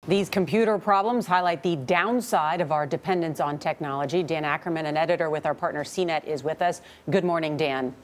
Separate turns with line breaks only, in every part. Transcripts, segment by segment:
These computer problems highlight the downside of our dependence on technology. Dan Ackerman, an editor with our partner CNET, is with us. Good morning, Dan.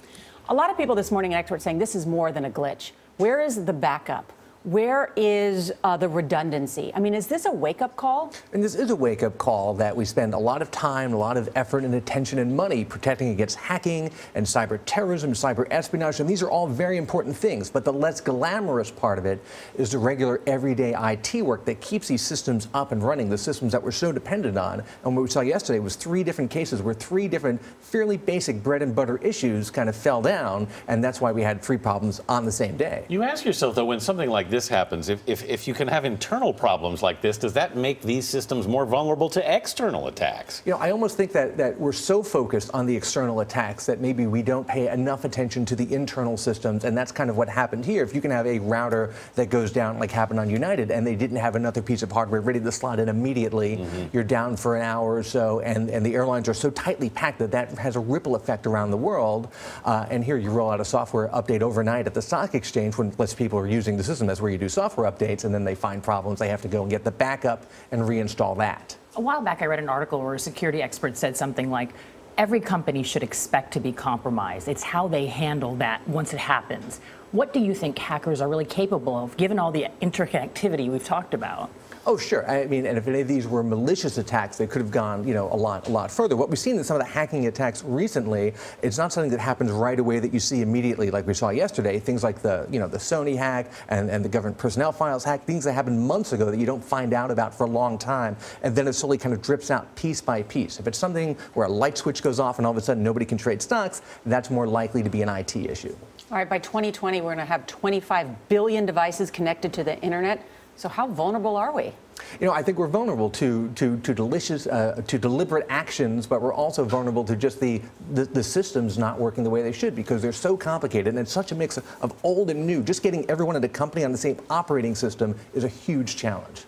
A lot of people this morning, experts saying this is more than a glitch. Where is the backup? Where is the redundancy? I mean, is this a wake-up call?
And this is a wake-up call that we spend a lot of time, a lot of effort and attention and money protecting against hacking and cyber terrorism, cyber espionage, and these are all very important things. But the less glamorous part of it is the regular everyday IT work that keeps these systems up and running, the systems that we're so dependent on. And what we saw yesterday was 3 different cases where 3 different fairly basic bread and butter issues kind of fell down, and that's why we had 3 problems on the same day.
You ask yourself, though, when something like this happens, if you can have internal problems like this, does that make these systems more vulnerable to external attacks?
You know, I almost think that we're so focused on the external attacks that maybe we don't pay enough attention to the internal systems, and that's kind of what happened here. If you can have a router that goes down like happened on United, and they didn't have another piece of hardware ready to slot in immediately, you're down for an hour or so, and the airlines are so tightly packed that that has a ripple effect around the world. And here you roll out a software update overnight at the stock exchange when less people are using the system. That's where you do software updates, and then they find problems. They have to go and get the backup and reinstall that.
A while back, I read an article where a security expert said something like, every company should expect to be compromised. It's how they handle that once it happens. What do you think hackers are really capable of, given all the interconnectivity we've talked about?
Oh, sure. I mean, and if any of these were malicious attacks, they could have gone, a lot further. What we've seen in some of the hacking attacks recently, it's not something that happens right away that you see immediately, like we saw yesterday. Things like the Sony hack and the government personnel files hack, things that happened months ago that you don't find out about for a long time, and then it slowly kind of drips out piece by piece. If it's something where a light switch goes off and all of a sudden nobody can trade stocks, that's more likely to be an IT issue.
All right, by 2020, we're going to have 25 billion devices connected to the internet. So how vulnerable are we?
I think we're vulnerable to deliberate actions, but we're also vulnerable to just the systems not working the way they should because they're so complicated and it's such a mix of old and new. Just getting everyone in the company on the same operating system is a huge challenge.